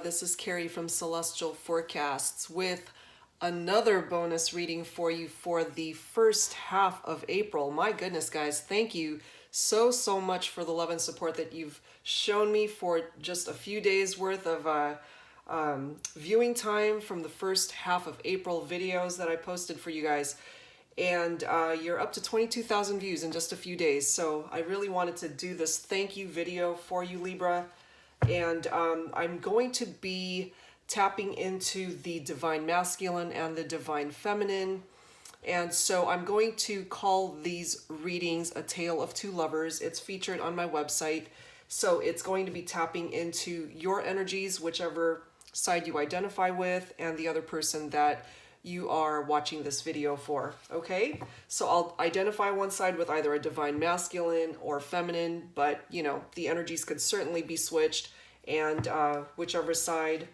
This is Carrie from Celestial Forecasts with another bonus reading for you for the first half of April. My goodness, guys, thank you so much for the love and support that you've shown me for just a few days worth of viewing time from the first half of April videos that I posted for you guys. And you're up to 22,000 views in just a few days. So I really wanted to do this thank you video for you, Libra. And I'm going to be tapping into the Divine Masculine and the Divine Feminine. And so I'm going to call these readings A Tale of Two Lovers. It's featured on my website. So it's going to be tapping into your energies, whichever side you identify with, and the other person that you are watching this video for, okay? So I'll identify one side with either a divine masculine or feminine, but you know, the energies could certainly be switched, and whichever side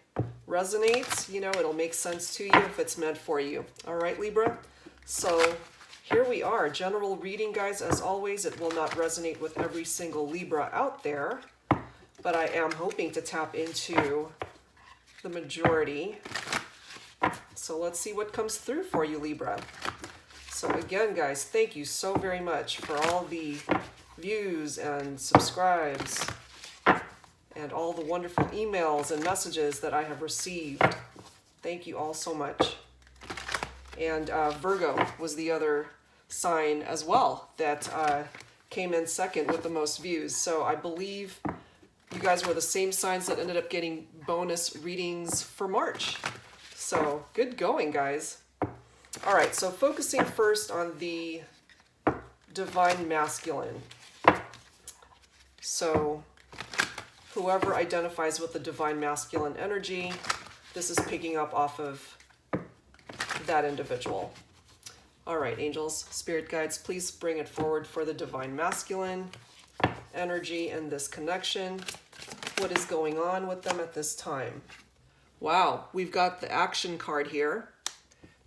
resonates, you know, it'll make sense to you if it's meant for you. All right, Libra? So here we are, general reading, guys. As always, it will not resonate with every single Libra out there, but I am hoping to tap into the majority. So let's see what comes through for you, Libra. So again, guys, thank you so very much for all the views and subscribes and all the wonderful emails and messages that I have received. Thank you all so much. And Virgo was the other sign as well that came in second with the most views. So I believe you guys were the same signs that ended up getting bonus readings for March. So good going, guys. All right, so focusing first on the Divine Masculine. So whoever identifies with the Divine Masculine energy, this is picking up off of that individual. All right, angels, spirit guides, please bring it forward for the Divine Masculine energy and this connection. What is going on with them at this time? Wow, we've got the action card here.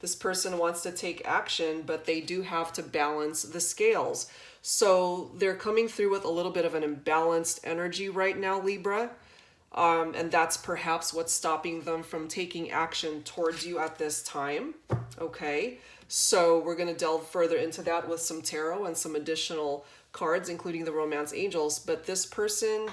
This person wants to take action, but they do have to balance the scales. So they're coming through with a little bit of an imbalanced energy right now, Libra. And that's perhaps what's stopping them from taking action towards you at this time. Okay, so we're going to delve further into that with some tarot and some additional cards, including the Romance Angels. But this person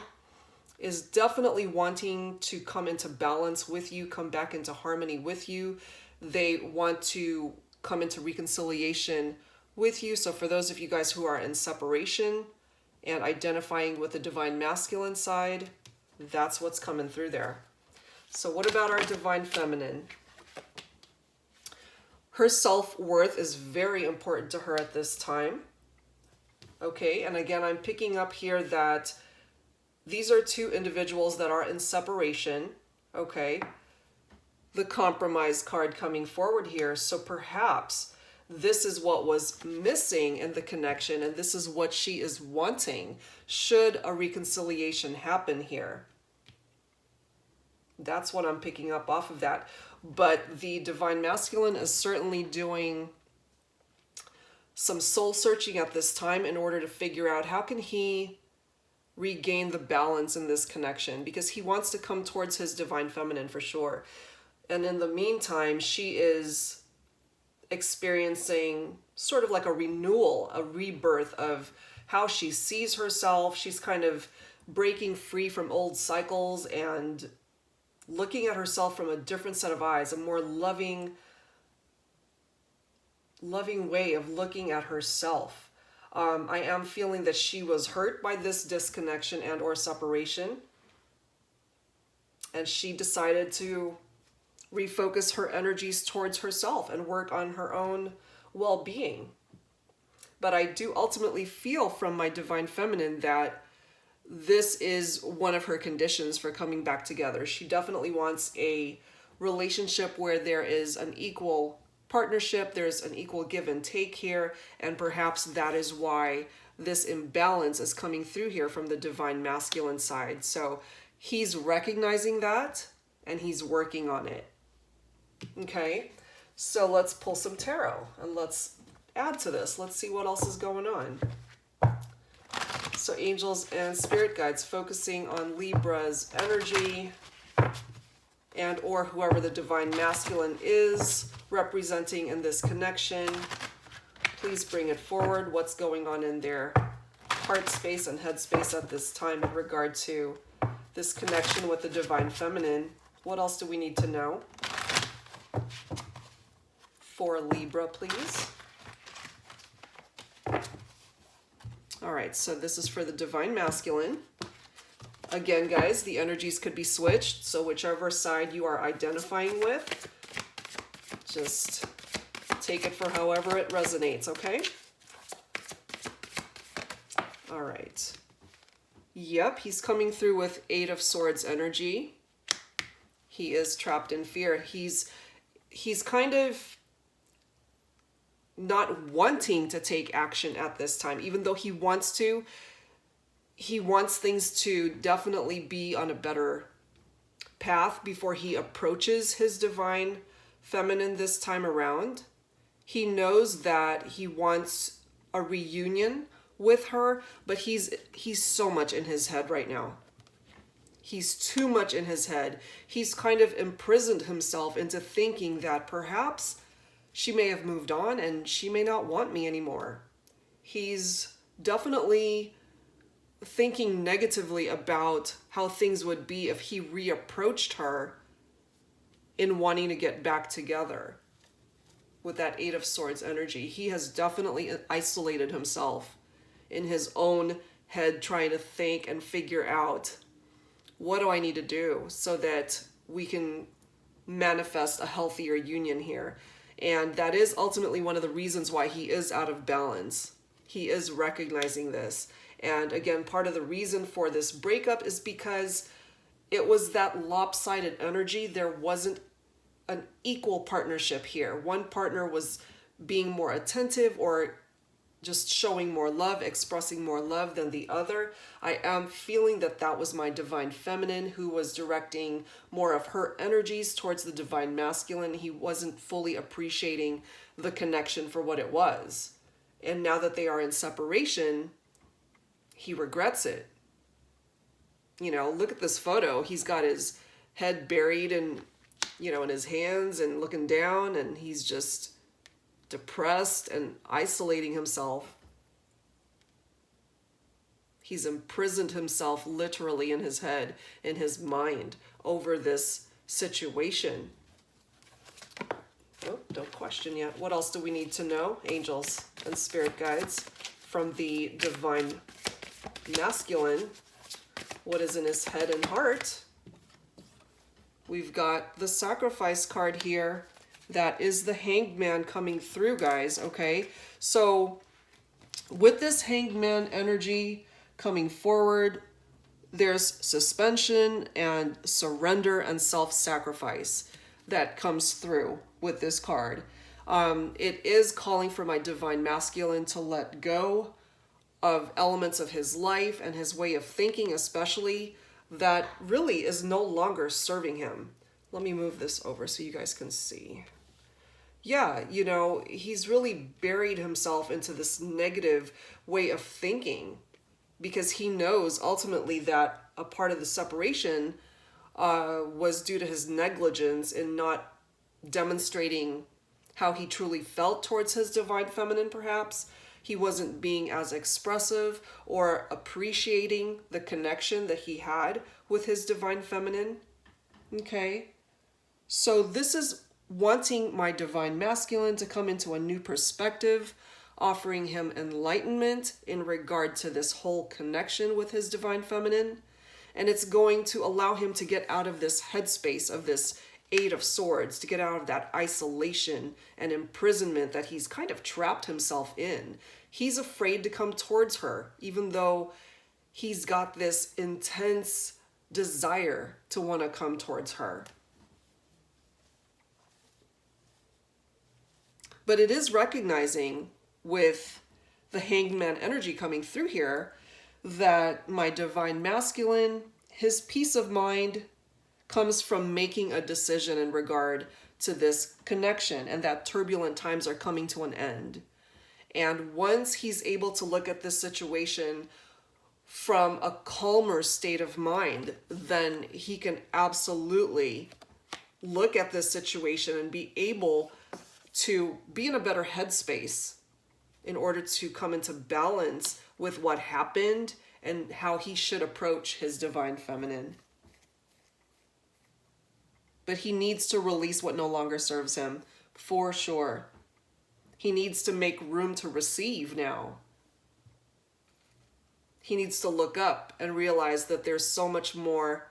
is definitely wanting to come into balance with you, come back into harmony with you. They want to come into reconciliation with you. So for those of you guys who are in separation and identifying with the Divine Masculine side, that's what's coming through there. So what about our Divine Feminine? Her self-worth is very important to her at this time. Okay, and again, I'm picking up here that these are two individuals that are in separation, okay? The compromise card coming forward here. So perhaps this is what was missing in the connection, and this is what she is wanting should a reconciliation happen here. That's what I'm picking up off of that. But the Divine Masculine is certainly doing some soul searching at this time in order to figure out how can he regain the balance in this connection, because he wants to come towards his Divine Feminine for sure. And in the meantime, she is experiencing sort of like a renewal, a rebirth of how she sees herself. She's kind of breaking free from old cycles and looking at herself from a different set of eyes, a more loving way of looking at herself. I am feeling that she was hurt by this disconnection and or separation, and she decided to refocus her energies towards herself and work on her own well-being. But I do ultimately feel from my Divine Feminine that this is one of her conditions for coming back together. She definitely wants a relationship where there is an equal partnership, there's an equal give and take here, and perhaps that is why this imbalance is coming through here from the Divine Masculine side. So he's recognizing that and he's working on it. Okay, so let's pull some tarot and let's add to this. Let's see what else is going on. So angels and spirit guides focusing on Libra's energy and or whoever the divine masculine is representing in this connection. Please bring it forward. What's going on in their heart space and head space at this time in regard to this connection with the divine feminine? What else do we need to know? For Libra, please. All right, so this is for the divine masculine. Again, guys, the energies could be switched, so whichever side you are identifying with, just take it for however it resonates, okay? All right. Yep, he's coming through with Eight of Swords energy. He is trapped in fear. He's kind of not wanting to take action at this time, even though he wants to. He wants things to definitely be on a better path before he approaches his divine feminine this time around. He knows that he wants a reunion with her, but he's so much in his head right now. He's too much in his head. He's kind of imprisoned himself into thinking that perhaps she may have moved on and she may not want me anymore. He's definitely thinking negatively about how things would be if he reapproached her in wanting to get back together. With that Eight of Swords energy, he has definitely isolated himself in his own head, trying to think and figure out, what do I need to do so that we can manifest a healthier union here? And that is ultimately one of the reasons why he is out of balance. He is recognizing this. And again, part of the reason for this breakup is because it was that lopsided energy. There wasn't an equal partnership here. One partner was being more attentive or just showing more love, expressing more love than the other. I am feeling that that was my divine feminine who was directing more of her energies towards the divine masculine. He wasn't fully appreciating the connection for what it was. And now that they are in separation, he regrets it. You know, look at this photo. He's got his head buried in, in his hands and looking down, and he's just depressed and isolating himself. He's imprisoned himself literally in his head, in his mind, over this situation. Oh, don't question yet. What else do we need to know, angels and spirit guides, from the divine masculine? What is in his head and heart? We've got the sacrifice card here. That is the Hanged Man coming through, guys, okay? So with this Hanged Man energy coming forward, there's suspension and surrender and self-sacrifice that comes through with this card. It is calling for my divine masculine to let go of elements of his life and his way of thinking, especially, that really is no longer serving him. Let me move this over so you guys can see. Yeah, he's really buried himself into this negative way of thinking because he knows ultimately that a part of the separation was due to his negligence in not demonstrating how he truly felt towards his divine feminine, perhaps. He wasn't being as expressive or appreciating the connection that he had with his divine feminine. Okay. So this is wanting my divine masculine to come into a new perspective, offering him enlightenment in regard to this whole connection with his divine feminine. And it's going to allow him to get out of this headspace of this Eight of Swords, to get out of that isolation and imprisonment that he's kind of trapped himself in. He's afraid to come towards her, even though he's got this intense desire to want to come towards her. But it is recognizing with the Hanged Man energy coming through here that my divine masculine, his peace of mind comes from making a decision in regard to this connection, and that turbulent times are coming to an end. And once he's able to look at this situation from a calmer state of mind, then he can absolutely look at this situation and be able to be in a better headspace in order to come into balance with what happened and how he should approach his divine feminine. But he needs to release what no longer serves him, for sure. He needs to make room to receive now. He needs to look up and realize that there's so much more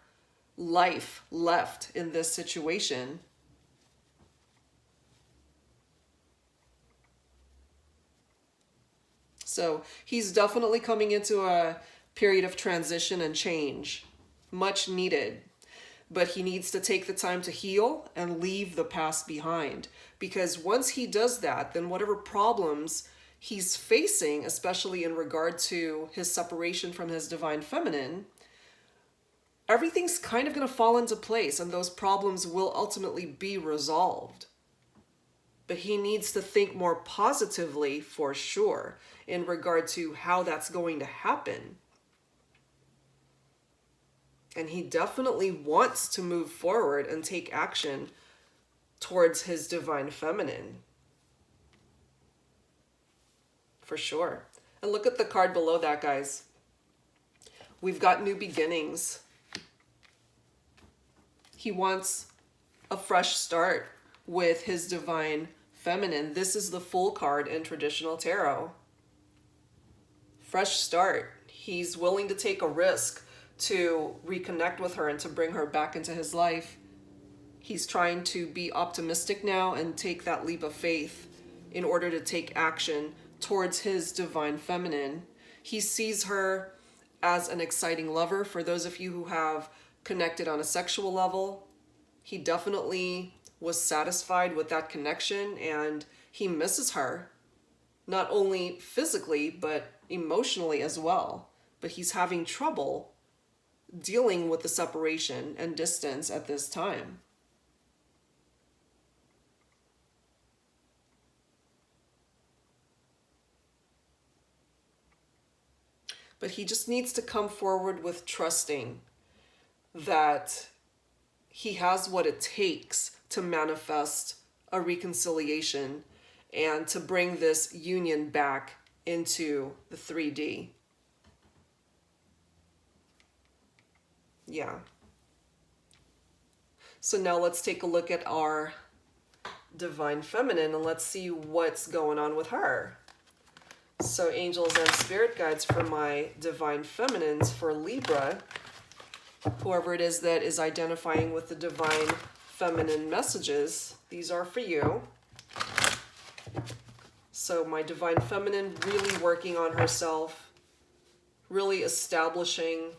life left in this situation. So he's definitely coming into a period of transition and change, much needed. But he needs to take the time to heal and leave the past behind. Because once he does that, then whatever problems he's facing, especially in regard to his separation from his divine feminine, everything's kind of going to fall into place and those problems will ultimately be resolved. But he needs to think more positively, for sure, in regard to how that's going to happen. And he definitely wants to move forward and take action towards his divine feminine. For sure. And look at the card below that, guys. We've got new beginnings. He wants a fresh start with his divine feminine. This is the Fool card in traditional tarot. Fresh start. He's willing to take a risk to reconnect with her and to bring her back into his life. He's trying to be optimistic now and take that leap of faith in order to take action towards his divine feminine. He sees her as an exciting lover. For those of you who have connected on a sexual level, he definitely was satisfied with that connection and he misses her, not only physically but emotionally as well. But he's having trouble dealing with the separation and distance at this time. But he just needs to come forward with trusting that he has what it takes to manifest a reconciliation and to bring this union back into the 3D. Yeah. So now let's take a look at our divine feminine and let's see what's going on with her. So angels and spirit guides for my divine feminines for Libra, whoever it is that is identifying with the divine feminine messages, these are for you. So my divine feminine really working on herself, really establishing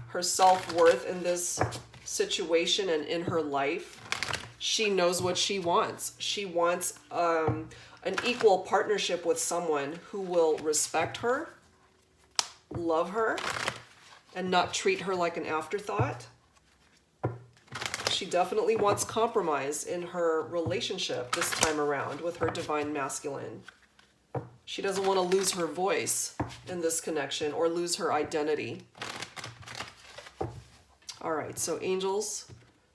her self-worth in this situation and in her life. She knows what she wants. She wants an equal partnership with someone who will respect her, love her, and not treat her like an afterthought. She definitely wants compromise in her relationship this time around with her divine masculine. She doesn't want to lose her voice in this connection or lose her identity. All right, so angels,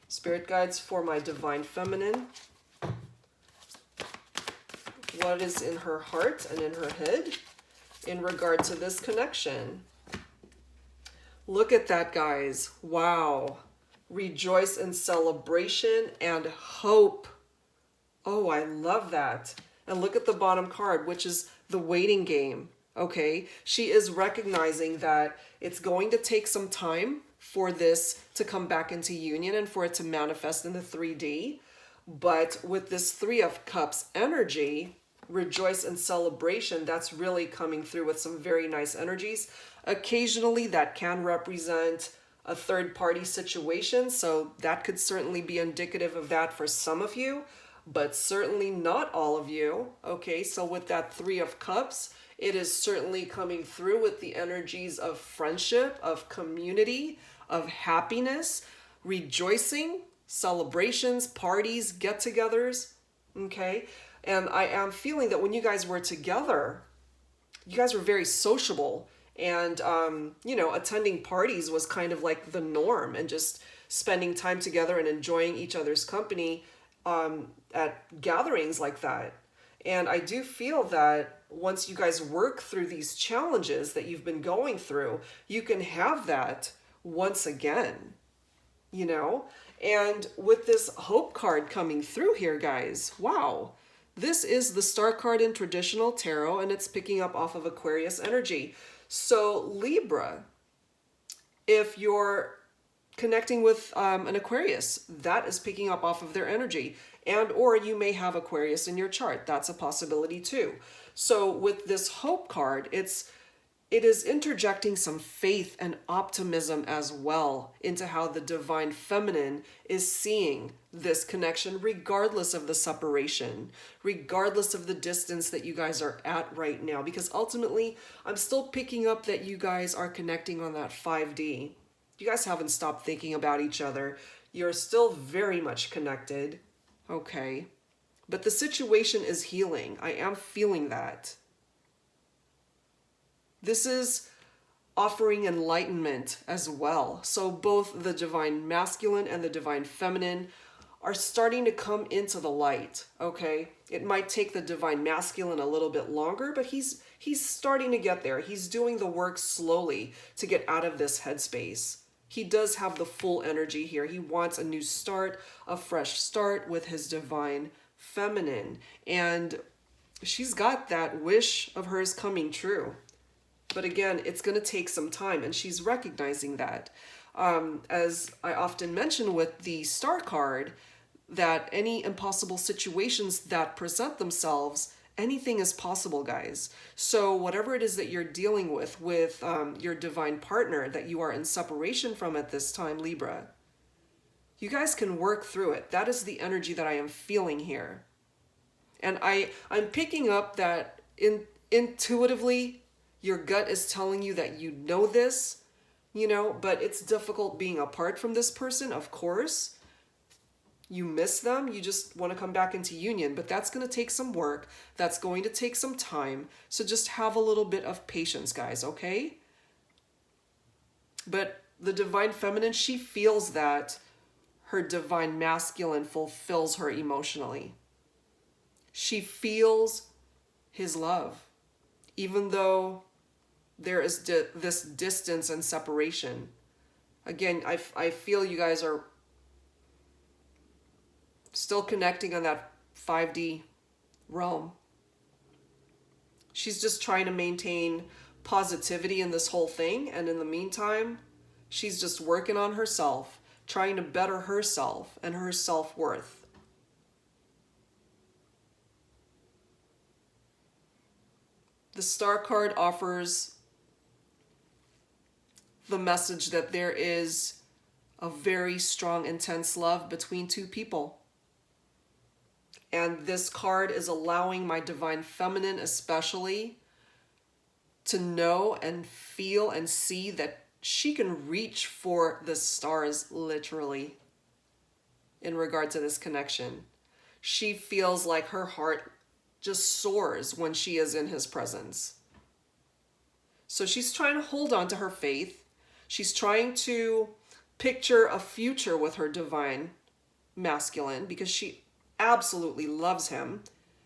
spirit guides for my divine feminine. What is in her heart and in her head in regard to this connection? Look at that, guys. Wow. Rejoice in celebration and hope. Oh, I love that. And look at the bottom card, which is the waiting game. Okay, she is recognizing that it's going to take some time for this to come back into union and for it to manifest in the 3D. But with this 3 of Cups energy, rejoice and celebration, that's really coming through with some very nice energies. Occasionally that can represent a third-party situation, so that could certainly be indicative of that for some of you, but certainly not all of you. Okay, so with that 3 of Cups, it is certainly coming through with the energies of friendship, of community, of happiness, rejoicing, celebrations, parties, get-togethers. Okay, and I am feeling that when you guys were together, you guys were very sociable, and you know, attending parties was kind of like the norm, and just spending time together and enjoying each other's company at gatherings like that. And I do feel that once you guys work through these challenges that you've been going through, you can have that once again, you know? And with this hope card coming through here, guys, wow. This is the star card in traditional tarot, and it's picking up off of Aquarius energy. So Libra, if you're connecting with an Aquarius, that is picking up off of their energy. And or you may have Aquarius in your chart. That's a possibility too. So with this hope card, it is interjecting some faith and optimism as well into how the divine feminine is seeing this connection, regardless of the separation, regardless of the distance that you guys are at right now. Because ultimately, I'm still picking up that you guys are connecting on that 5D. You guys haven't stopped thinking about each other. You're still very much connected. Okay. But the situation is healing. I am feeling that. This is offering enlightenment as well. So both the divine masculine and the divine feminine are starting to come into the light, okay? It might take the divine masculine a little bit longer, but he's starting to get there. He's doing the work slowly to get out of this headspace. He does have the full energy here. He wants a new start, a fresh start with his divine feminine. And she's got that wish of hers coming true. But again, it's going to take some time, and she's recognizing that. As I often mention with the star card, that any impossible situations that present themselves, anything is possible, guys. So whatever it is that you're dealing with your divine partner that you are in separation from at this time, Libra, you guys can work through it. That is the energy that I am feeling here. And I'm picking up that intuitively, your gut is telling you that you know this, you know, but it's difficult being apart from this person, of course. You miss them, you just want to come back into union, but that's going to take some work. That's going to take some time. So just have a little bit of patience, guys, okay? But the divine feminine, she feels that her divine masculine fulfills her emotionally. She feels his love, even though there is this distance and separation. Again, I feel you guys are still connecting on that 5D realm. She's just trying to maintain positivity in this whole thing. And in the meantime, she's just working on herself, trying to better herself and her self-worth. The star card offers the message that there is a very strong, intense love between two people. And this card is allowing my divine feminine especially to know and feel and see that she can reach for the stars literally in regard to this connection. She feels like her heart just soars when she is in his presence. So she's trying to hold on to her faith. She's trying to picture a future with her divine masculine because she absolutely loves him,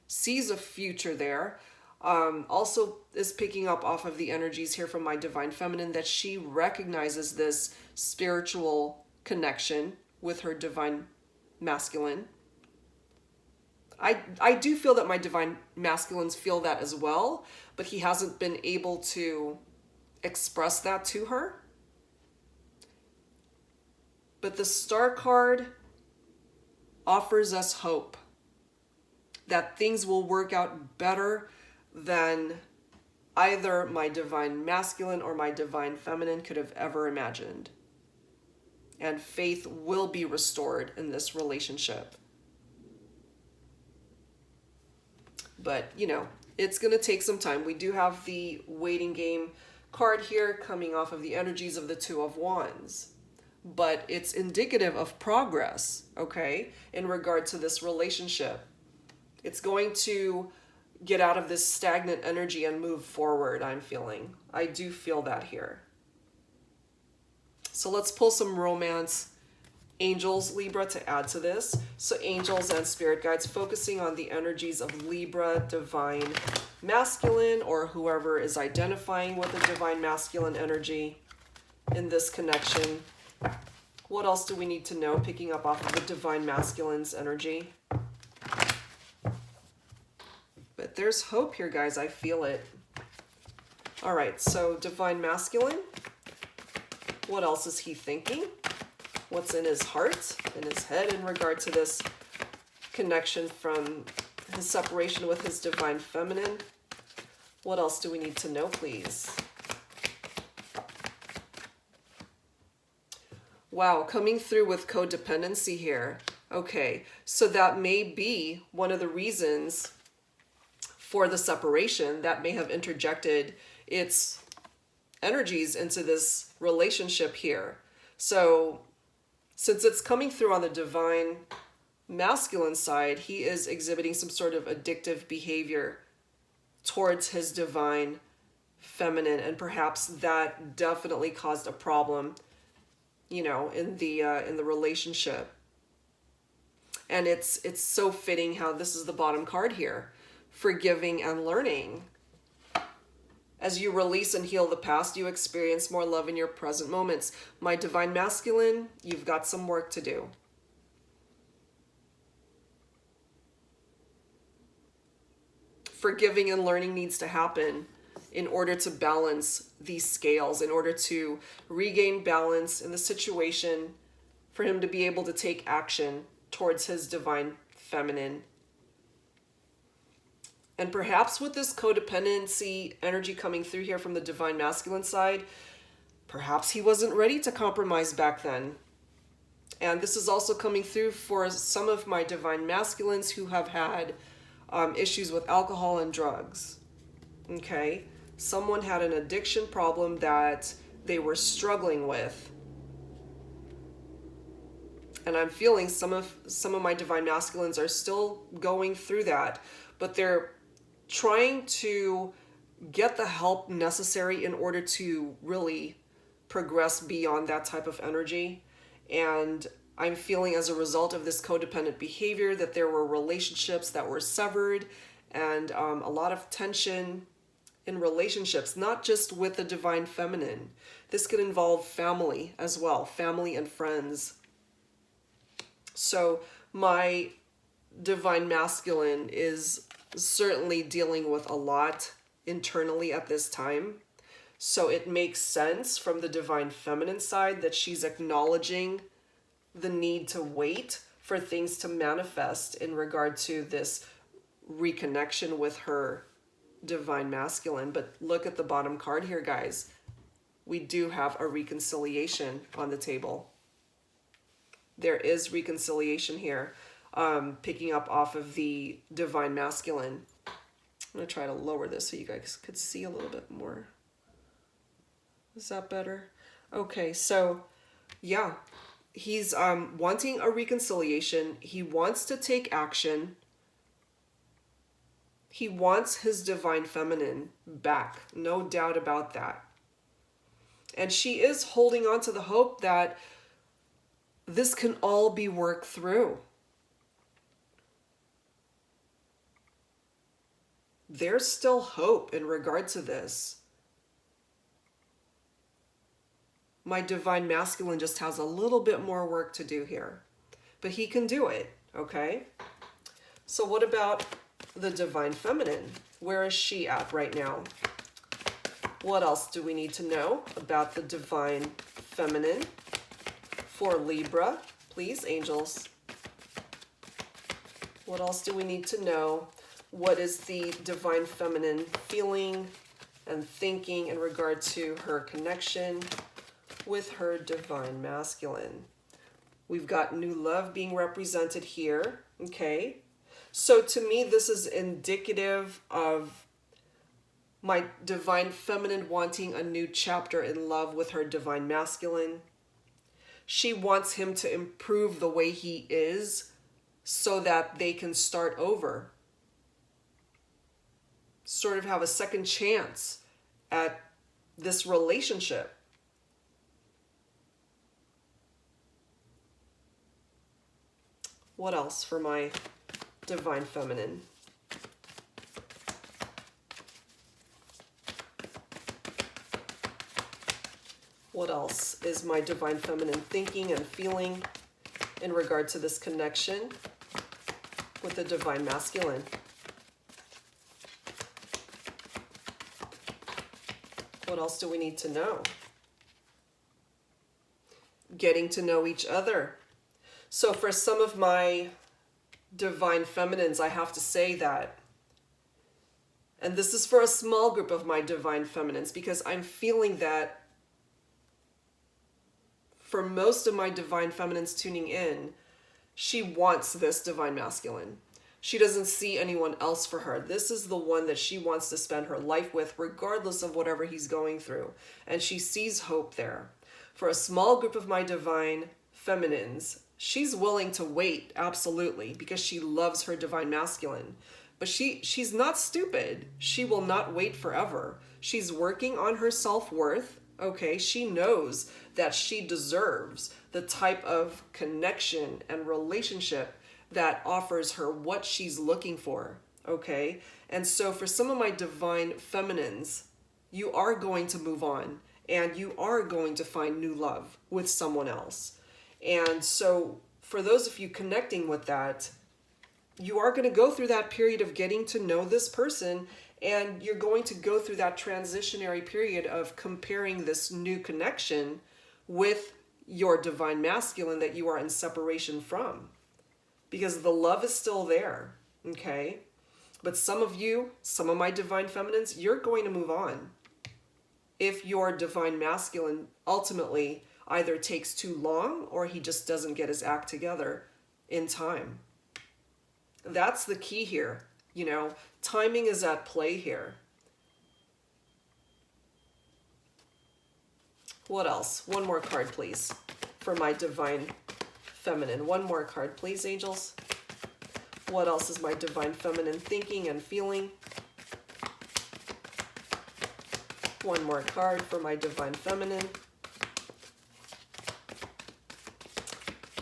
sees a future there. Also is picking up off of the energies here from my divine feminine that she recognizes this spiritual connection with her divine masculine. I do feel that my divine masculines feel that as well, but he hasn't been able to express that to her. But the star card offers us hope that things will work out better than either my divine masculine or my divine feminine could have ever imagined. And faith will be restored in this relationship. But, you know, it's going to take some time. We do have the waiting game card here coming off of the energies of the Two of Wands. But it's indicative of progress, okay, in regard to this relationship. It's going to get out of this stagnant energy and move forward, I'm feeling. I do feel that here. So let's pull some romance angels, Libra, to add to this. So angels and spirit guides focusing on the energies of Libra, divine masculine, or whoever is identifying with a divine masculine energy in this connection. What else do we need to know picking up off of the divine masculine's energy? But there's hope here, guys. I feel it. All right, so divine masculine. What else is he thinking? What's in his heart, in his head in regard to this connection from his separation with his divine feminine? What else do we need to know, please? Wow, coming through with codependency here. Okay, so that may be one of the reasons for the separation that may have interjected its energies into this relationship here. So since it's coming through on the divine masculine side, he is exhibiting some sort of addictive behavior towards his divine feminine, and perhaps that definitely caused a problem, you know, in the relationship. And it's so fitting how this is the bottom card here, forgiving and learning. As you release and heal the past, you experience more love in your present moments. My divine masculine, you've got some work to do. Forgiving and learning needs to happen in order to balance these scales, in order to regain balance in the situation, for him to be able to take action towards his divine feminine. And perhaps with this codependency energy coming through here from the divine masculine side, perhaps he wasn't ready to compromise back then. And this is also coming through for some of my divine masculines who have had issues with alcohol and drugs. Okay? Someone had an addiction problem that they were struggling with. And I'm feeling some of my divine masculines are still going through that, but they're trying to get the help necessary in order to really progress beyond that type of energy. And I'm feeling as a result of this codependent behavior that there were relationships that were severed, and a lot of tension in relationships, not just with the divine feminine. This could involve family as well, family and friends. So my divine masculine is certainly dealing with a lot internally at this time. So it makes sense from the divine feminine side that she's acknowledging the need to wait for things to manifest in regard to this reconnection with her divine masculine. But look at the bottom card here, guys. We do have a reconciliation on the table. There is reconciliation here. Picking up off of the divine masculine. I'm going to try to lower this so you guys could see a little bit more. Is that better? Okay, so yeah, he's wanting a reconciliation. He wants to take action. He wants his divine feminine back. No doubt about that. And she is holding on to the hope that this can all be worked through. There's still hope in regard to this. My divine masculine just has a little bit more work to do here. But he can do it, okay? So what about the divine feminine? Where is she at right now? What else do we need to know about the divine feminine for Libra? Please, angels. What else do we need to know? What is the divine feminine feeling and thinking in regard to her connection with her divine masculine? We've got new love being represented here, okay? So to me, this is indicative of my divine feminine wanting a new chapter in love with her divine masculine. She wants him to improve the way he is so that they can start over. Sort of have a second chance at this relationship. What else for my divine feminine? What else is my divine feminine thinking and feeling in regard to this connection with the divine masculine? What else do we need to know? Getting to know each other. So for some of my divine feminines, I have to say that, and this is for a small group of my divine feminines, because I'm feeling that for most of my divine feminines tuning in, she wants this divine masculine. She doesn't see anyone else for her. This is the one that she wants to spend her life with, regardless of whatever he's going through. And she sees hope there. For a small group of my divine feminines, she's willing to wait, absolutely, because she loves her divine masculine. But she's not stupid. She will not wait forever. She's working on her self-worth. Okay, she knows that she deserves the type of connection and relationship that offers her what she's looking for. Okay, and so for some of my divine feminines, you are going to move on and you are going to find new love with someone else. And so for those of you connecting with that, you are going to go through that period of getting to know this person, and you're going to go through that transitionary period of comparing this new connection with your divine masculine that you are in separation from, because the love is still there. Okay, but some of you, some of my divine feminines, you're going to move on if your divine masculine ultimately either takes too long or he just doesn't get his act together in time. That's the key here. You know, timing is at play here. What else? One more card, please, for my divine feminine. One more card, please, angels. What else is my divine feminine thinking and feeling? One more card for my divine feminine.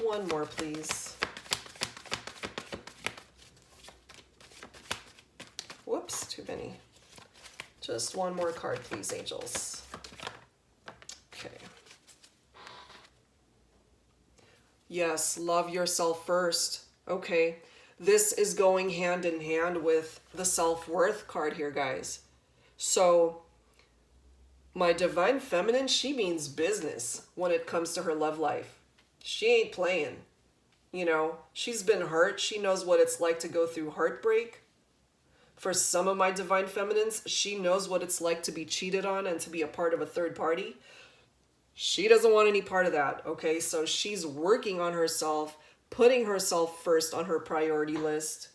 One more, please. Whoops, too many. Just one more card, please, angels. Okay. Yes, love yourself first. Okay. This is going hand in hand with the self-worth card here, guys. So my divine feminine, she means business when it comes to her love life. She ain't playing. You know, she's been hurt. She knows what it's like to go through heartbreak. For some of my divine feminines, she knows what it's like to be cheated on and to be a part of a third party. She doesn't want any part of that, okay? So she's working on herself, putting herself first on her priority list.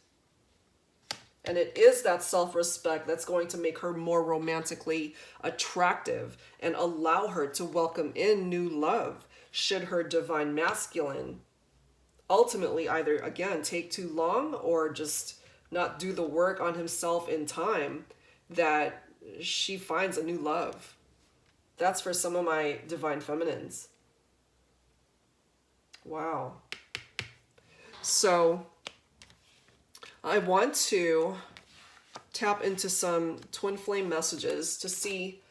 And it is that self-respect that's going to make her more romantically attractive and allow her to welcome in new love, should her divine masculine ultimately either, again, take too long or just not do the work on himself in time, that she finds a new love. That's for some of my divine feminines. Wow. So I want to tap into some twin flame messages to see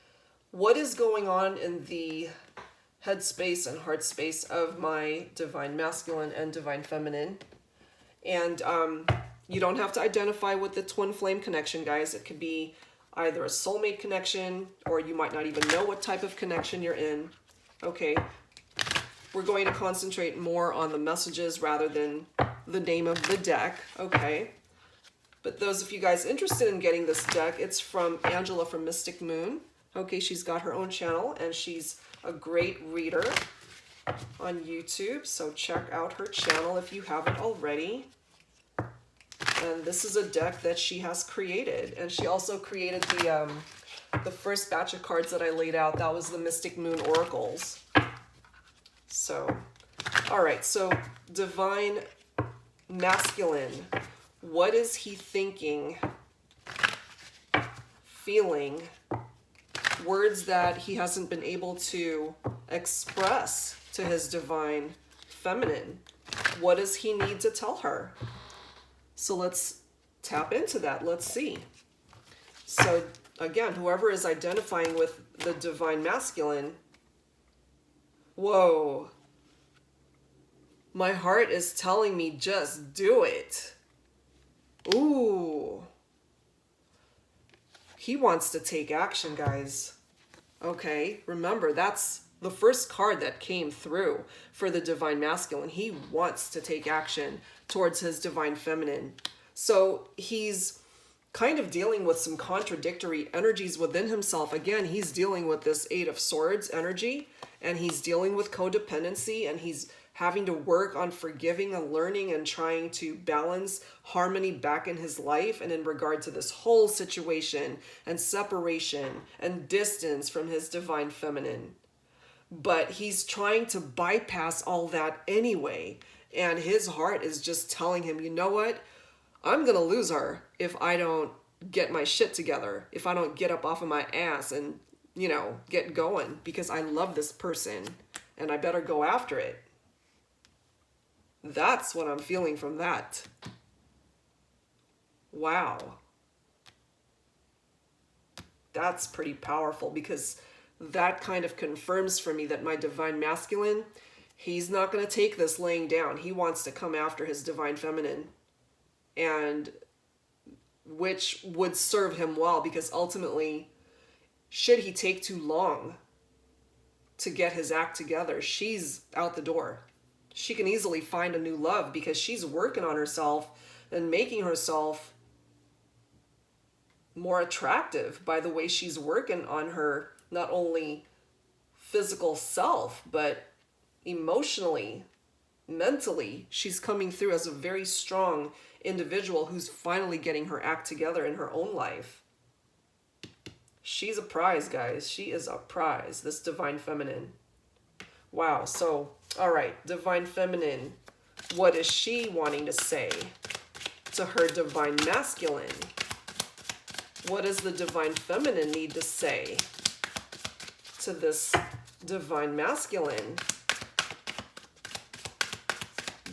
what is going on in the headspace and heart space of my divine masculine and divine feminine. And you don't have to identify with the twin flame connection, guys. It could be either a soulmate connection, or you might not even know what type of connection you're in. Okay, we're going to concentrate more on the messages rather than the name of the deck, okay? But those of you guys interested in getting this deck, it's from Angela from Mystic Moon. Okay, she's got her own channel, and she's a great reader on YouTube, so check out her channel if you haven't already. And this is a deck that she has created, and she also created the first batch of cards that I laid out. That was the Mystic Moon Oracles. So, all right, so divine masculine, what is he thinking, feeling, words that he hasn't been able to express to his divine feminine? What does he need to tell her? So let's tap into that. Let's see. So again, whoever is identifying with the divine masculine, whoa. My heart is telling me just do it. Ooh. He wants to take action, guys. Okay, remember, that's the first card that came through for the divine masculine. He wants to take action towards his divine feminine. So he's kind of dealing with some contradictory energies within himself. Again, he's dealing with this Eight of Swords energy, and he's dealing with codependency, and he's having to work on forgiving and learning and trying to balance harmony back in his life and in regard to this whole situation and separation and distance from his divine feminine. But he's trying to bypass all that anyway. And his heart is just telling him, you know what? I'm going to lose her if I don't get my shit together, if I don't get up off of my ass and, you know, get going, because I love this person and I better go after it. That's what I'm feeling from that. Wow. That's pretty powerful, because that kind of confirms for me that my divine masculine, he's not going to take this laying down. He wants to come after his divine feminine, and which would serve him well, because ultimately, should he take too long to get his act together, she's out the door. She can easily find a new love because she's working on herself and making herself more attractive by the way she's working on her, not only physical self, but emotionally, mentally. She's coming through as a very strong individual who's finally getting her act together in her own life. She's a prize, guys. She is a prize, this divine feminine. Wow. So, all right, divine feminine, what is she wanting to say to her divine masculine? What does the divine feminine need to say to this divine masculine?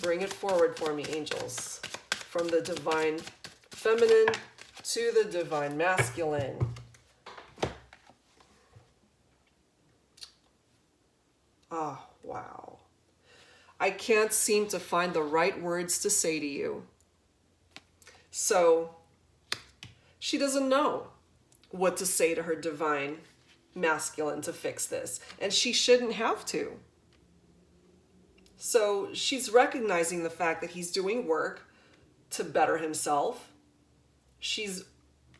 Bring it forward for me, angels. From the divine feminine to the divine masculine. Oh, wow. I can't seem to find the right words to say to you. So, she doesn't know what to say to her divine masculine to fix this. And she shouldn't have to. So, she's recognizing the fact that he's doing work to better himself. She's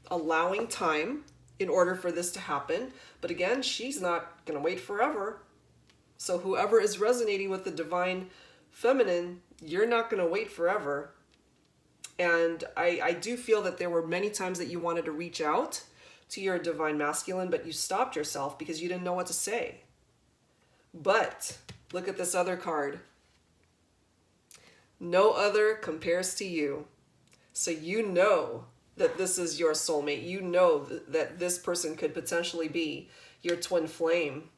allowing time in order for this to happen. But again, she's not going to wait forever. So whoever is resonating with the divine feminine, you're not going to wait forever. And I do feel that there were many times that you wanted to reach out to your divine masculine, but you stopped yourself because you didn't know what to say. But look at this other card. No other compares to you. So you know that this is your soulmate. You know that this person could potentially be your twin flame.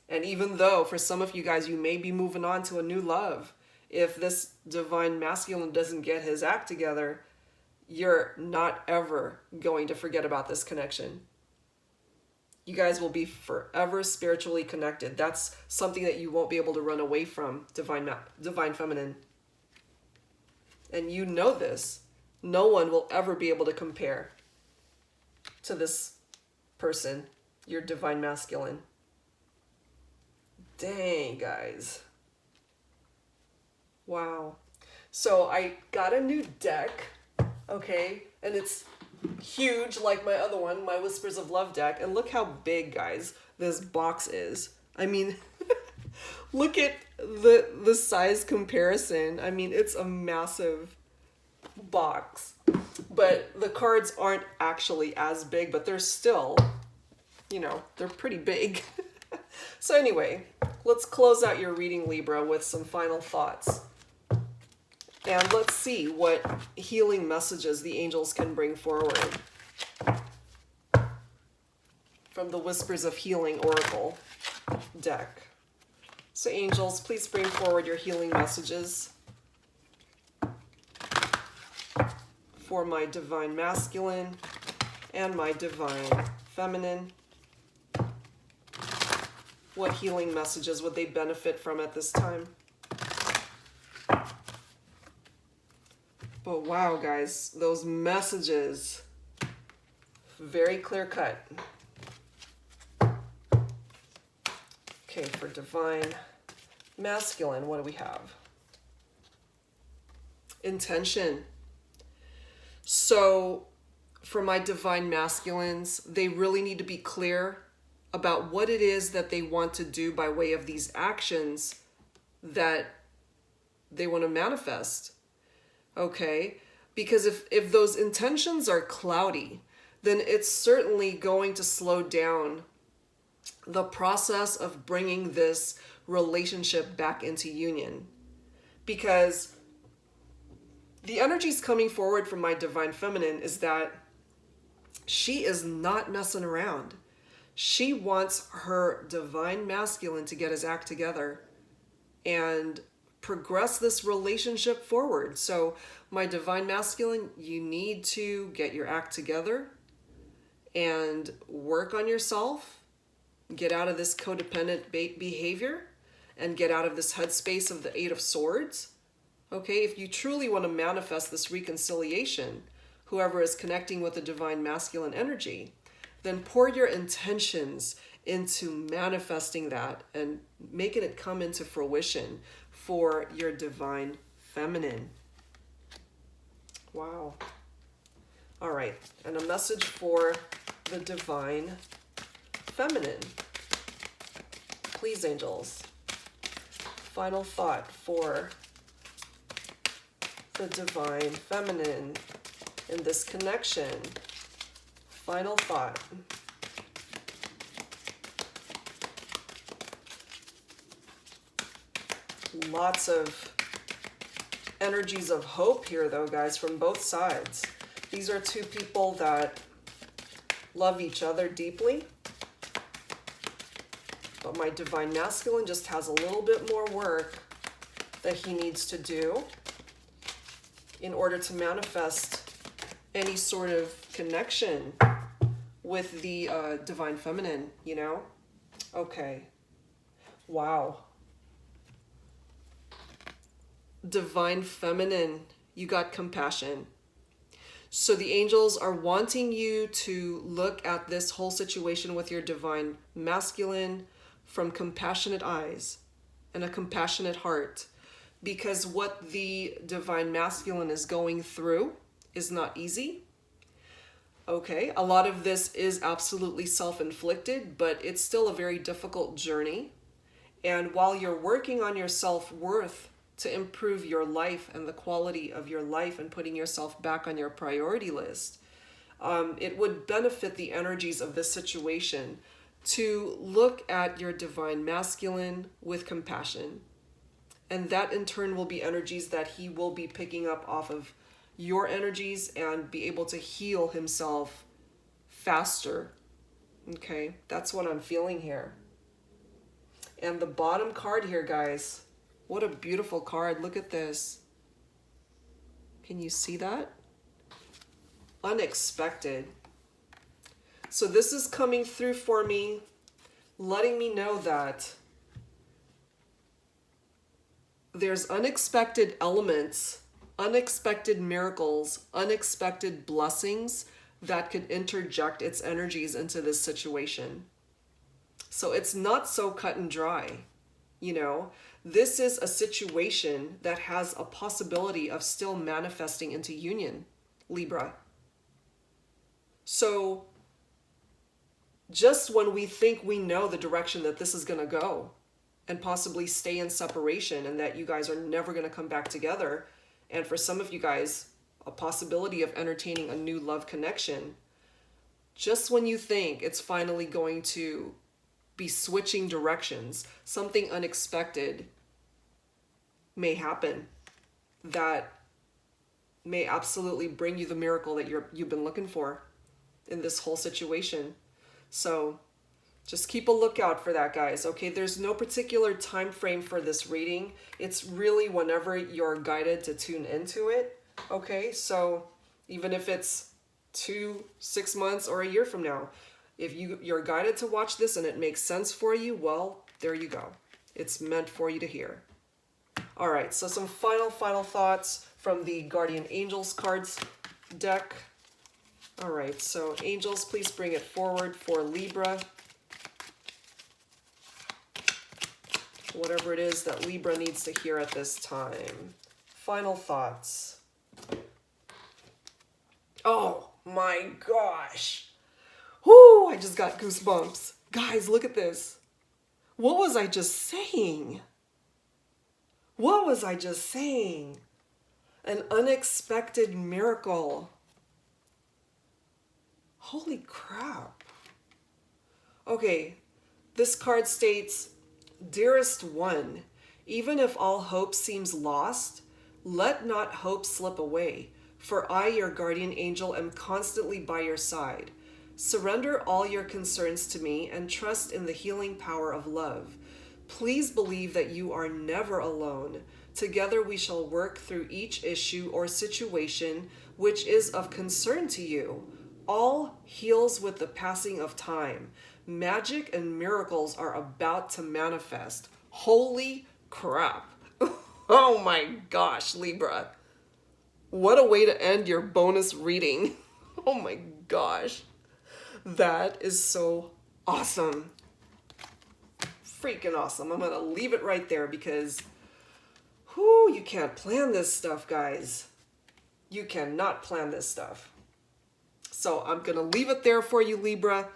And even though for some of you guys, you may be moving on to a new love, if this divine masculine doesn't get his act together, you're not ever going to forget about this connection. You guys will be forever spiritually connected. That's something that you won't be able to run away from, divine feminine. And you know this. No one will ever be able to compare to this person, your divine masculine. Dang, guys. Wow. So I got a new deck, okay? And it's huge like my other one, my Whispers of Love deck. And look how big, guys, this box is. I mean, look at the size comparison. I mean, it's a massive box. But the cards aren't actually as big, but they're still, you know, they're pretty big. So anyway, let's close out your reading, Libra, with some final thoughts. And let's see what healing messages the angels can bring forward from the Whispers of Healing Oracle deck. So angels, please bring forward your healing messages for my divine masculine and my divine feminine. What healing messages would they benefit from at this time? But wow, guys, those messages, very clear cut. Okay, for divine masculine, what do we have? Intention. So for my divine masculines, they really need to be clear about what it is that they want to do by way of these actions that they want to manifest. Okay? Because if those intentions are cloudy, then it's certainly going to slow down the process of bringing this relationship back into union. Because the energies coming forward from my divine feminine is that she is not messing around. She wants her divine masculine to get his act together and progress this relationship forward. So my divine masculine, you need to get your act together and work on yourself, get out of this codependent behavior, and get out of this headspace of the Eight of Swords. Okay, if you truly want to manifest this reconciliation, whoever is connecting with the divine masculine energy, then pour your intentions into manifesting that and making it come into fruition for your divine feminine. Wow. All right, and a message for the divine feminine. Please, angels. Final thought for the divine feminine in this connection. Final thought. Lots of energies of hope here, though, guys, from both sides. These are two people that love each other deeply. But my divine masculine just has a little bit more work that he needs to do in order to manifest any sort of connection with the divine feminine, you know? Okay. Wow. Divine feminine, you got compassion. So the angels are wanting you to look at this whole situation with your divine masculine from compassionate eyes and a compassionate heart, because what the divine masculine is going through is not easy. Okay, a lot of this is absolutely self-inflicted, but it's still a very difficult journey. And while you're working on your self-worth to improve your life and the quality of your life and putting yourself back on your priority list, it would benefit the energies of this situation to look at your divine masculine with compassion. And that in turn will be energies that he will be picking up off of your energies and be able to heal himself faster. Okay, that's what I'm feeling here. And the bottom card here, guys, what a beautiful card. Look at this. Can you see that? Unexpected. So this is coming through for me, letting me know that there's unexpected elements, unexpected miracles, unexpected blessings that could interject its energies into this situation. So it's not so cut and dry, you know. This is a situation that has a possibility of still manifesting into union, Libra. So just when we think we know the direction that this is going to go and possibly stay in separation and that you guys are never going to come back together, and for some of you guys, a possibility of entertaining a new love connection, just when you think it's finally going to be switching directions, something unexpected may happen that may absolutely bring you the miracle that you've been looking for in this whole situation. So Just keep a lookout for that, guys. Okay, there's no particular time frame for this reading. It's really whenever you're guided to tune into it. Okay, so even if it's 2, 6 months, or a year from now, if you're guided to watch this and it makes sense for you, well, there you go. It's meant for you to hear. All right, so some final thoughts from the Guardian Angels cards deck. All right, so angels, please bring it forward for Libra. Whatever it is that Libra needs to hear at this time. Final thoughts. Oh my gosh. Whoo, I just got goosebumps. Guys, look at this. What was I just saying? What was I just saying? An unexpected miracle. Holy crap. Okay, this card states, Dearest one, even if all hope seems lost, let not hope slip away, for I, your guardian angel, am constantly by your side. Surrender all your concerns to me and trust in the healing power of love. Please believe that you are never alone. Together we shall work through each issue or situation which is of concern to you. All heals with the passing of time. Magic and miracles are about to manifest. Holy crap. Oh my gosh, Libra. What a way to end your bonus reading. Oh my gosh. That is so awesome. Freaking awesome. I'm going to leave it right there because whoo, you can't plan this stuff, guys. You cannot plan this stuff. So I'm going to leave it there for you, Libra.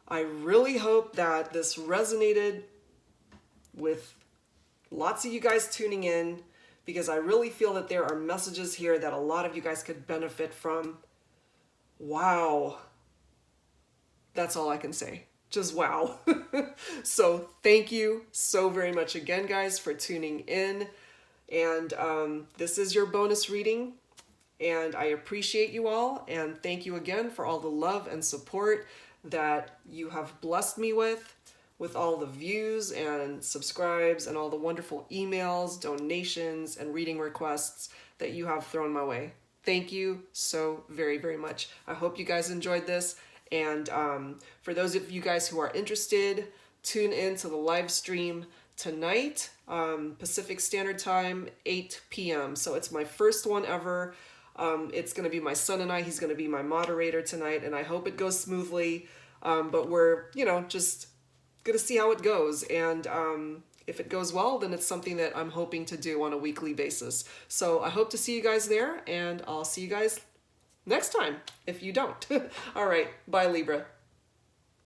I really hope that this resonated with lots of you guys tuning in, because I really feel that there are messages here that a lot of you guys could benefit from. Wow. That's all I can say. Just wow. So thank you so very much again, guys, for tuning in. And this is your bonus reading. And I appreciate you all. And thank you again for all the love and support that you have blessed me with all the views and subscribes and all the wonderful emails, donations, and reading requests that you have thrown my way. Thank you so very, very much. I hope you guys enjoyed this. And for those of you guys who are interested, tune in to the live stream tonight, Pacific Standard Time, 8 p.m. So it's my first one ever. It's going to be my son and I. He's going to be my moderator tonight, and I hope it goes smoothly. But we're, just going to see how it goes. And if it goes well, then it's something that I'm hoping to do on a weekly basis. So I hope to see you guys there, and I'll see you guys next time if you don't. All right. Bye, Libra.